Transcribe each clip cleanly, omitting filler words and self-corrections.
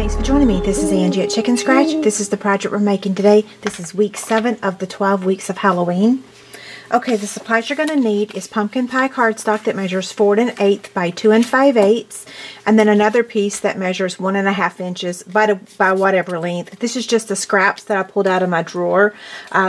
Thanks for joining me. This is Angie at Chicken Scratch. This is the project we're making today. This is week 7 of the 12 weeks of Halloween. Okay, the supplies you're going to need is pumpkin pie cardstock that measures 4 1/8 by 2 5/8, and then another piece that measures 1 1/2 inches by whatever length. This is just the scraps that I pulled out of my drawer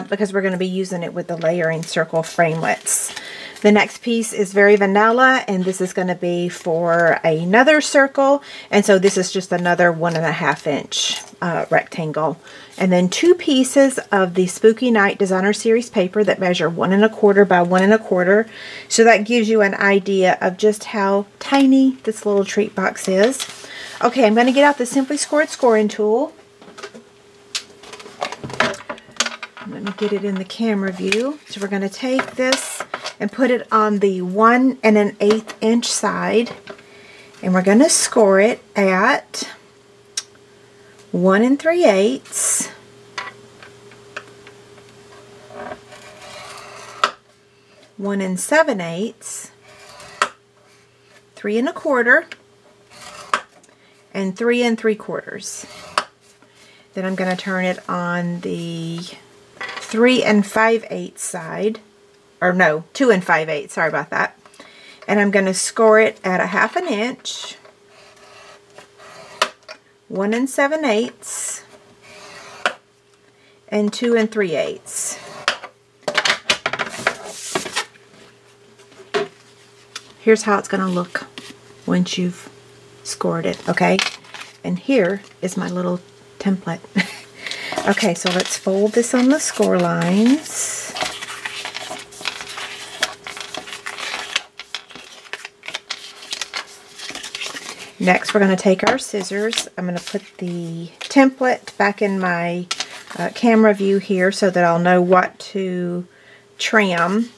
because we're going to be using it with the layering circle framelits. The next piece is very vanilla, and this is going to be for another circle, and so this is just another 1 1/2 inch rectangle. And then 2 pieces of the Spooky Night Designer Series paper that measure 1 1/4 by 1 1/4. So that gives you an idea of just how tiny this little treat box is. Okay, I'm going to get out the Simply Scored scoring tool. Let me get it in the camera view. So we're going to take this and put it on the 1 1/8 inch side, and we're going to score it at 1 3/8, 1 7/8, 3 1/4, and 3 3/4. Then I'm going to turn it on the 3 5/8 side. Or no, 2 5/8, sorry about that. And I'm going to score it at 1/2 inch, 1 7/8, and 2 3/8. Here's how it's going to look once you've scored it, okay? And here is my little template. Okay, so let's fold this on the score lines. Next, we're going to take our scissors. I'm going to put the template back in my camera view here so that I'll know what to trim.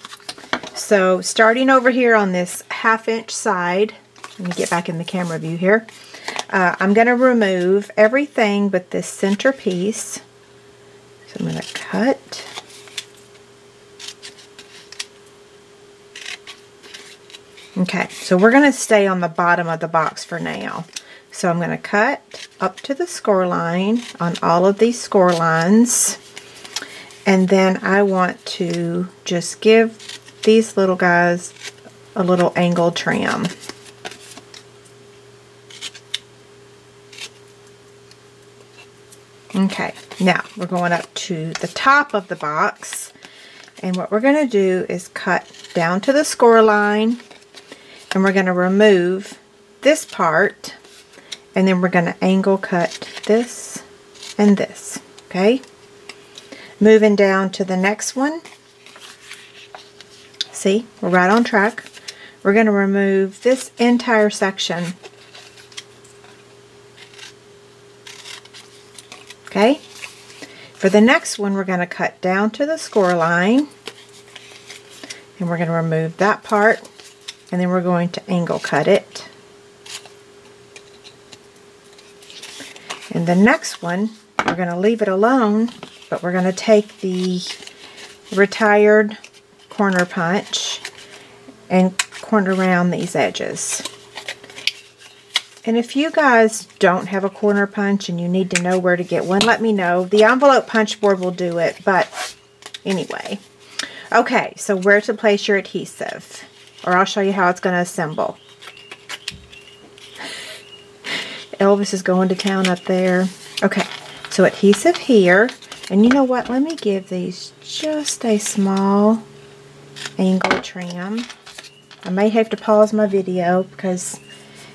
So, starting over here on this 1/2 inch side, let me get back in the camera view here. I'm going to remove everything but this center piece. So, I'm going to cut. Okay, so we're going to stay on the bottom of the box for now. So I'm going to cut up to the score line on all of these score lines. And then I want to just give these little guys a little angle trim. Okay, now we're going up to the top of the box. And what we're going to do is cut down to the score line. And we're going to remove this part, and then we're going to angle cut this and this, okay? Moving down to the next one. See, we're right on track. We're going to remove this entire section. Okay? For the next one, we're going to cut down to the score line, and we're going to remove that part. And then we're going to angle cut it. And the next one, we're going to leave it alone, but we're going to take the retired corner punch and corner around these edges. And if you guys don't have a corner punch and you need to know where to get one, let me know. The envelope punch board will do it, but anyway. Okay, so where to place your adhesive? Or I'll show you how it's going to assemble. Elvis is going to town up there. Okay, so adhesive here. And you know what? Let me give these just a small angle trim. I may have to pause my video because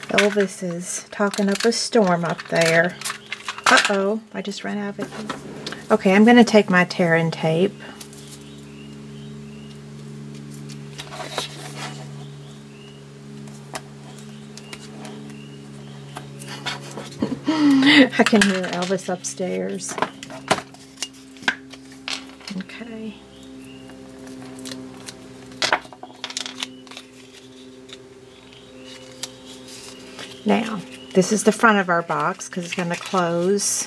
Elvis is talking up a storm up there. Uh-oh, I just ran out of it. Okay, I'm going to take my tear-in tape. I can hear Elvis upstairs. Okay. Now, this is the front of our box because it's going to close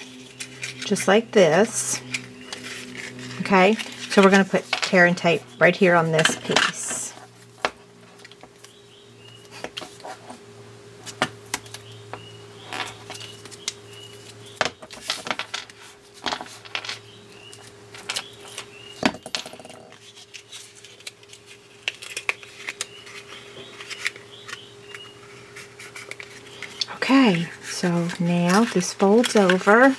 just like this. Okay, so we're going to put tear-in tape right here on this piece. Okay, so now this folds over.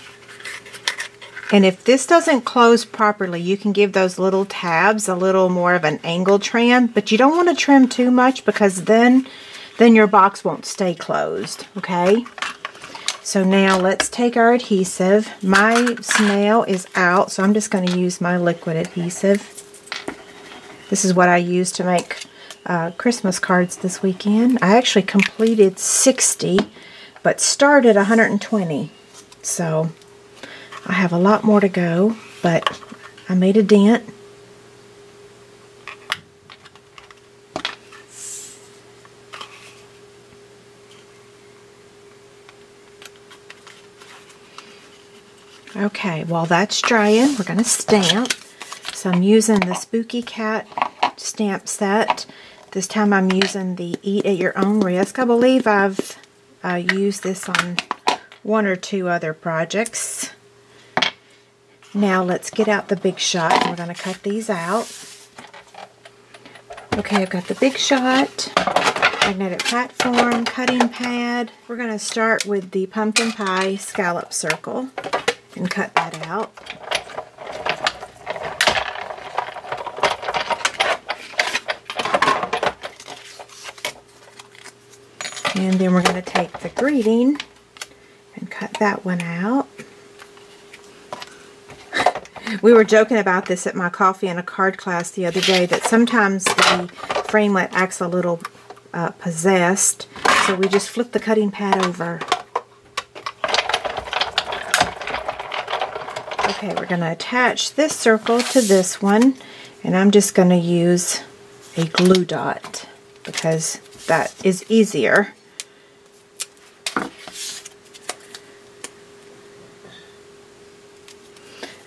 And if this doesn't close properly, you can give those little tabs a little more of an angle trim, but you don't want to trim too much because then your box won't stay closed, okay? So now let's take our adhesive. My snail is out, so I'm just going to use my liquid adhesive. This is what I used to make Christmas cards this weekend. I actually completed 60, but started 120. So I have a lot more to go, but I made a dent. Okay, while that's drying, we're going to stamp. So I'm using the Spooky Cat stamp set. This time I'm using the Eat at Your Own Risk. I believe I've used this on one or two other projects. Now let's get out the Big Shot. We're going to cut these out. Okay, I've got the Big Shot, magnetic platform, cutting pad. We're going to start with the pumpkin pie scallop circle and cut that out. And then we're going to take the greeting and cut that one out. We were joking about this at my coffee and a card class the other day, that sometimes the framelit acts a little possessed. So we just flip the cutting pad over. Okay, we're going to attach this circle to this one, and I'm just going to use a glue dot because that is easier.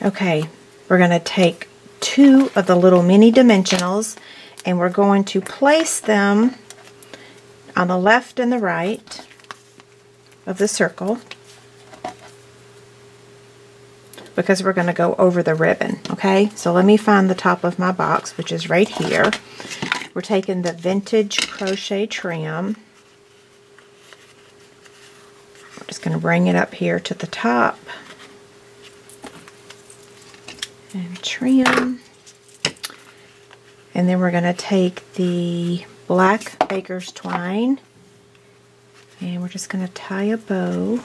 Okay, we're going to take two of the little mini dimensionals and we're going to place them on the left and the right of the circle because we're going to go over the ribbon. Okay, so let me find the top of my box, which is right here. We're taking the Vintage Crochet Trim. We're just going to bring it up here to the top and trim. And then we're going to take the black baker's twine and we're just going to tie a bow.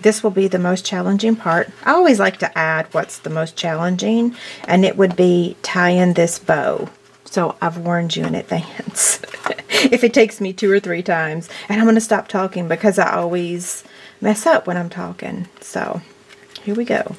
This will be the most challenging part. I always like to add what's the most challenging, and it would be tying this bow. So I've warned you in advance if it takes me 2 or 3 times. And I'm going to stop talking because I always mess up when I'm talking. So here we go.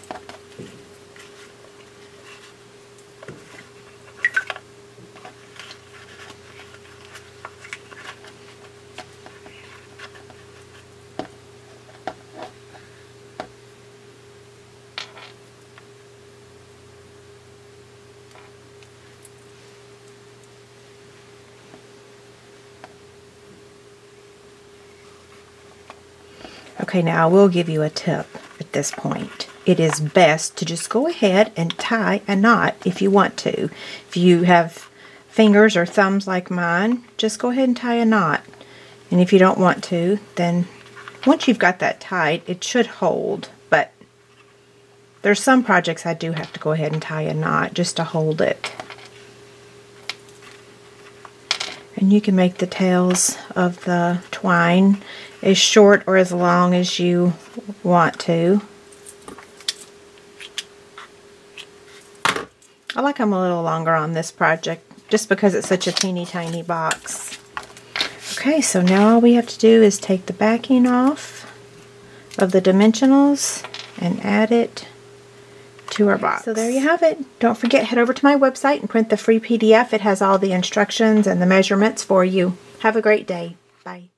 Okay, now I will give you a tip at this point. It is best to just go ahead and tie a knot if you want to. If you have fingers or thumbs like mine, just go ahead and tie a knot. And if you don't want to, then once you've got that tied, it should hold. But there's some projects I do have to go ahead and tie a knot just to hold it. And you can make the tails of the twine as short or as long as you want to. I like them a little longer on this project just because it's such a teeny tiny box. Okay, so now all we have to do is take the backing off of the dimensionals and add it to our box. So there you have it. Don't forget, head over to my website and print the free PDF. It has all the instructions and the measurements for you. Have a great day. Bye.